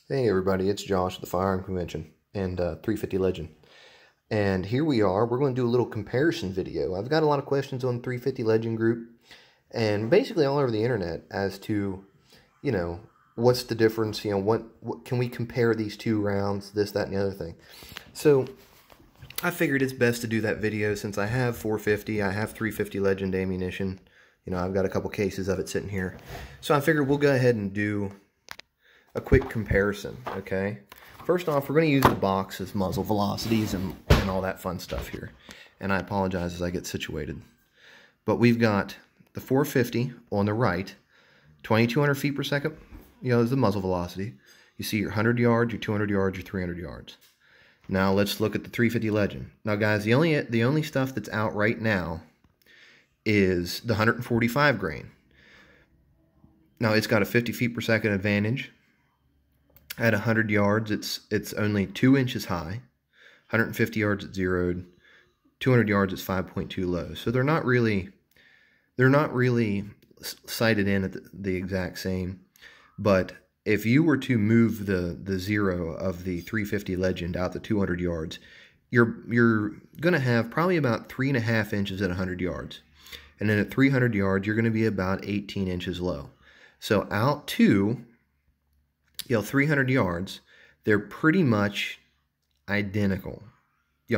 Hey everybody, it's Josh at the Firearm Convention and 350 Legend. And here we are, we're going to do a little comparison video. I've got a lot of questions on 350 Legend group and basically all over the internet as to, what's the difference, what can we compare these two rounds, this, that, and the other thing. So I figured it's best to do that video since I have 450, I have 350 Legend ammunition. I've got a couple cases of it sitting here. So I figured we'll go ahead and do a quick comparison, okay? First off, we're going to use the box as muzzle velocities and all that fun stuff here. And I apologize as I get situated. But we've got the 450 on the right, 2,200 feet per second, is the muzzle velocity. You see your 100 yards, your 200 yards, your 300 yards. Now let's look at the 350 Legend. Now guys, the only stuff that's out right now is the 145 grain. Now it's got a 50 feet per second advantage. At 100 yards, it's only 2 inches high. 150 yards, it's zeroed. 200 yards, it's 5.2 low. So they're not really sighted in at the exact same. But if you were to move the zero of the 350 Legend out to 200 yards, you're going to have probably about 3.5 inches at 100 yards. And then at 300 yards, you're going to be about 18 inches low. So out to 300 yards, they're pretty much identical.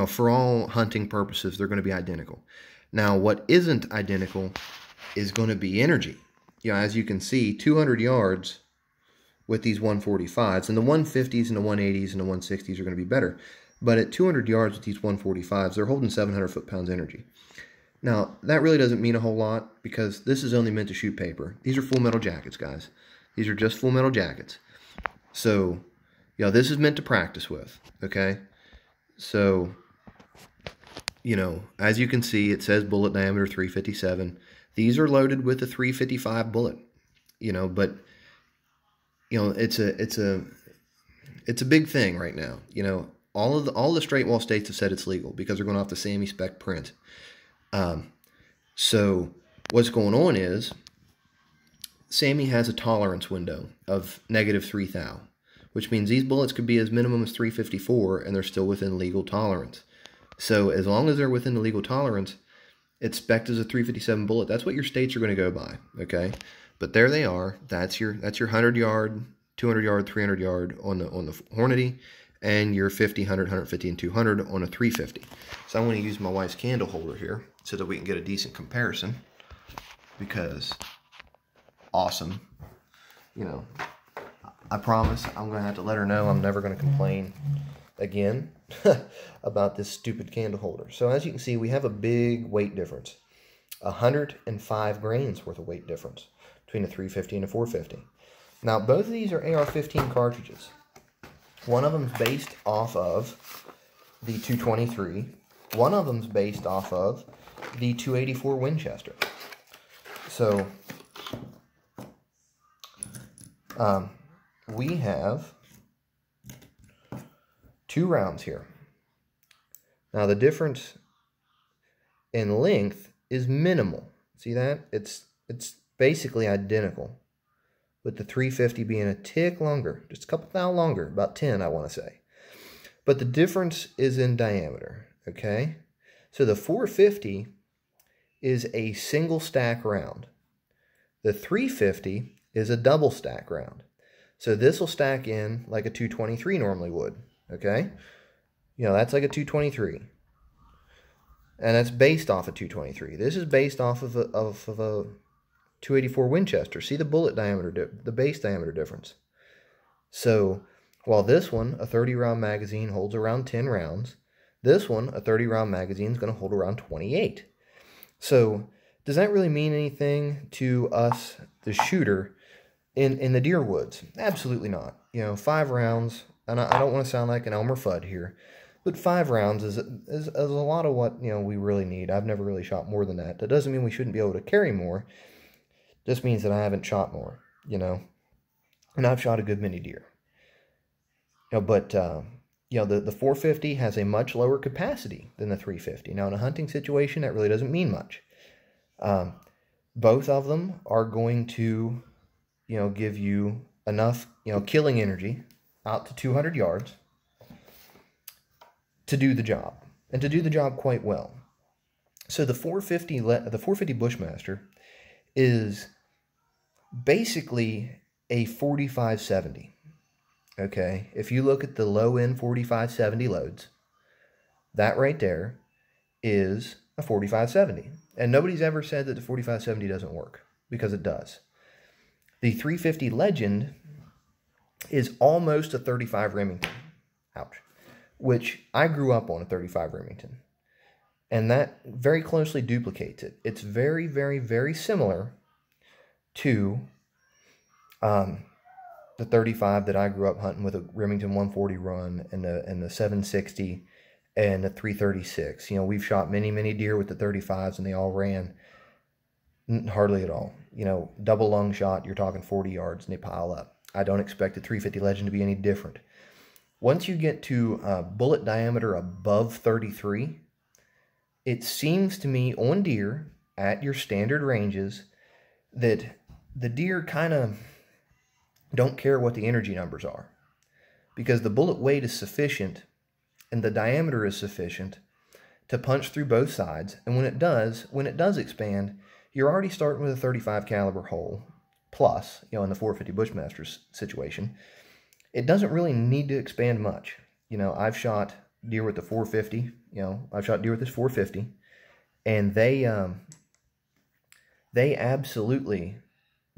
For all hunting purposes, they're going to be identical. Now, what isn't identical is going to be energy. As you can see, 200 yards with these 145s, and the 150s and the 180s and the 160s are going to be better. But at 200 yards with these 145s, they're holding 700 foot-pounds energy. Now, that really doesn't mean a whole lot because this is only meant to shoot paper. These are full metal jackets, guys. These are just full metal jackets. So, this is meant to practice with, okay? So, as you can see, it says bullet diameter 357. These are loaded with a 355 bullet, but, it's a big thing right now. All the straight wall states have said it's legal because they're going off the SAMI spec print. So, what's going on is, SAMI has a tolerance window of -3 thou, which means these bullets could be as minimum as 354 and they're still within legal tolerance. So as long as they're within the legal tolerance, it's spec'd as a 357 bullet. That's what your states are going to go by, okay? But there they are. That's your 100 yard, 200 yard, 300 yard on the Hornady, and your 50, 100, 150, and 200 on a 350. So I'm going to use my wife's candle holder here so that we can get a decent comparison because awesome. I promise I'm going to have to let her know I'm never going to complain again about this stupid candle holder. So as you can see, we have a big weight difference. 105 grains worth of weight difference between a 350 and a 450. Now, both of these are AR-15 cartridges. One of them's based off of the 223. One of them's based off of the 284 Winchester. So we have 2 rounds here. Now the difference in length is minimal. See that? It's basically identical, with the 350 being a tick longer, just a couple thou longer, about 10 I want to say. But the difference is in diameter, okay? So the 450 is a single stack round. The 350 is a double stack round. So this will stack in like a 223 normally would, okay? That's like a 223. And that's based off a 223. This is based off of a 284 Winchester. See the bullet diameter, the base diameter difference. So while this one, a 30-round magazine, holds around 10 rounds, this one, a 30-round magazine, is going to hold around 28. So does that really mean anything to us, the shooter, in the deer woods? Absolutely not. 5 rounds, and I don't want to sound like an Elmer Fudd here, but 5 rounds is a lot of what we really need. I've never really shot more than that. That doesn't mean we shouldn't be able to carry more. It just means that I haven't shot more, and I've shot a good many deer. But the 450 has a much lower capacity than the 350. Now in a hunting situation, that really doesn't mean much. Both of them are going to give you enough, killing energy, out to 200 yards to do the job, and to do the job quite well. So the 450 Bushmaster is basically a 4570. Okay, if you look at the low-end 4570 loads, that right there is a 4570. And nobody's ever said that the 4570 doesn't work, because it does. The 350 Legend is almost a 35 Remington. Ouch. Which I grew up on a 35 Remington. And that very closely duplicates it. It's very, very, very similar to the 35 that I grew up hunting with, a Remington 140 run and the 760 and the 336. You know, we've shot many, many deer with the 35s, and they all ran hardly at all. You know, double lung shot, you're talking 40 yards, and they pile up. I don't expect the 350 Legend to be any different. Once you get to bullet diameter above 33, it seems to me on deer at your standard ranges that the deer kind of don't care what the energy numbers are, because the bullet weight is sufficient and the diameter is sufficient to punch through both sides. And when it does expand, you're already starting with a 35 caliber hole plus, you know, in the 450 Bushmaster's situation. It doesn't really need to expand much. You know, I've shot deer with the 450, you know, I've shot deer with this 450, and they absolutely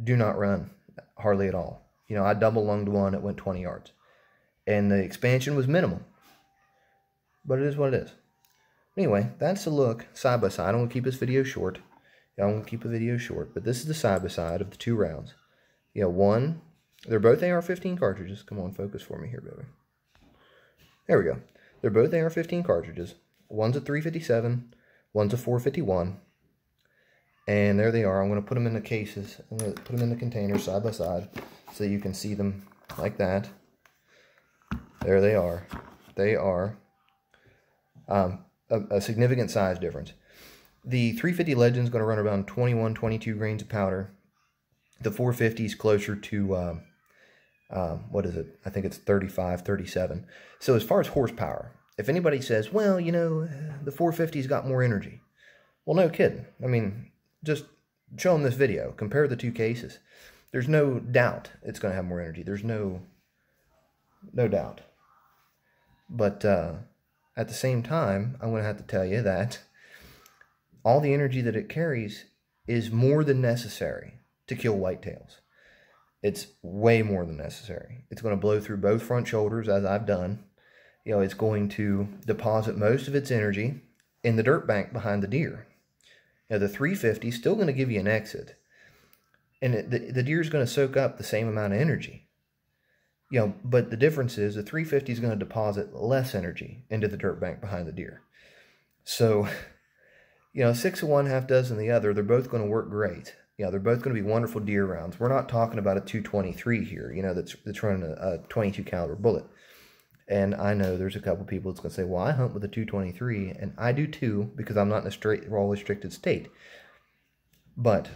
do not run hardly at all. You know, I double lunged one, it went 20 yards. And the expansion was minimal. But it is what it is. Anyway, that's a look side by side. I don't want to keep this video short. I don't want to keep the video short, but this is the side by side of the two rounds. You know, they're both AR-15 cartridges. Come on, focus for me here, baby. There we go. They're both AR-15 cartridges. One's a 357, one's a 451. And there they are. I'm going to put them in the cases. I'm going to put them in the containers side by side so you can see them like that. There they are. They are a significant size difference. The 350 Legend is going to run around 21, 22 grains of powder. The 450 is closer to, what is it? I think it's 35, 37. So as far as horsepower, if anybody says, well, you know, the 450's got more energy. Well, no kidding. I mean, just show them this video. Compare the two cases. There's no doubt it's going to have more energy. There's no doubt. But at the same time, I'm going to have to tell you that all the energy that it carries is more than necessary to kill whitetails. It's way more than necessary. It's going to blow through both front shoulders, as I've done. You know, it's going to deposit most of its energy in the dirt bank behind the deer. Now, the 350 is still going to give you an exit. And the deer is going to soak up the same amount of energy. You know, but the difference is the 350 is going to deposit less energy into the dirt bank behind the deer. So, you know, 6 of one, half dozen the other, they're both going to work great. You know, they're both going to be wonderful deer rounds. We're not talking about a 223 here, you know, that's running a 22 caliber bullet. And I know there's a couple people that's going to say, well, I hunt with a 223, and I do too, because I'm not in a straight, raw restricted state. But,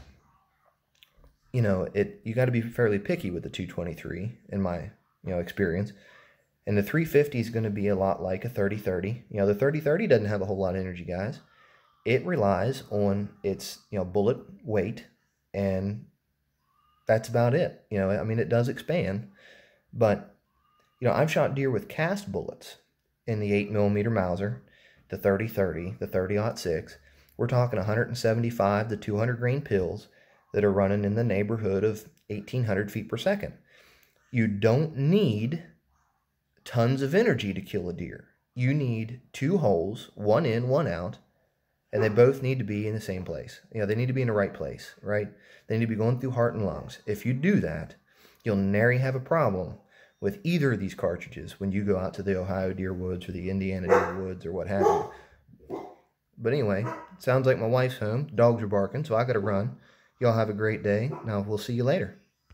you know, you got to be fairly picky with the 223, in my, you know, experience. And the 350 is going to be a lot like a 30-30. You know, the 30-30 doesn't have a whole lot of energy, guys. It relies on its, you know, bullet weight, and that's about it. You know, I mean, it does expand, but, you know, I've shot deer with cast bullets in the 8mm Mauser, the 30-30, the 30-06. We're talking 175 to 200 grain pills that are running in the neighborhood of 1,800 feet per second. You don't need tons of energy to kill a deer. You need 2 holes, one in, one out, and they both need to be in the same place. You know, they need to be in the right place, right? They need to be going through heart and lungs. If you do that, you'll nary have a problem with either of these cartridges when you go out to the Ohio deer woods or the Indiana deer woods or what have you. But anyway, sounds like my wife's home. Dogs are barking, so I got to run. Y'all have a great day. Now, we'll see you later.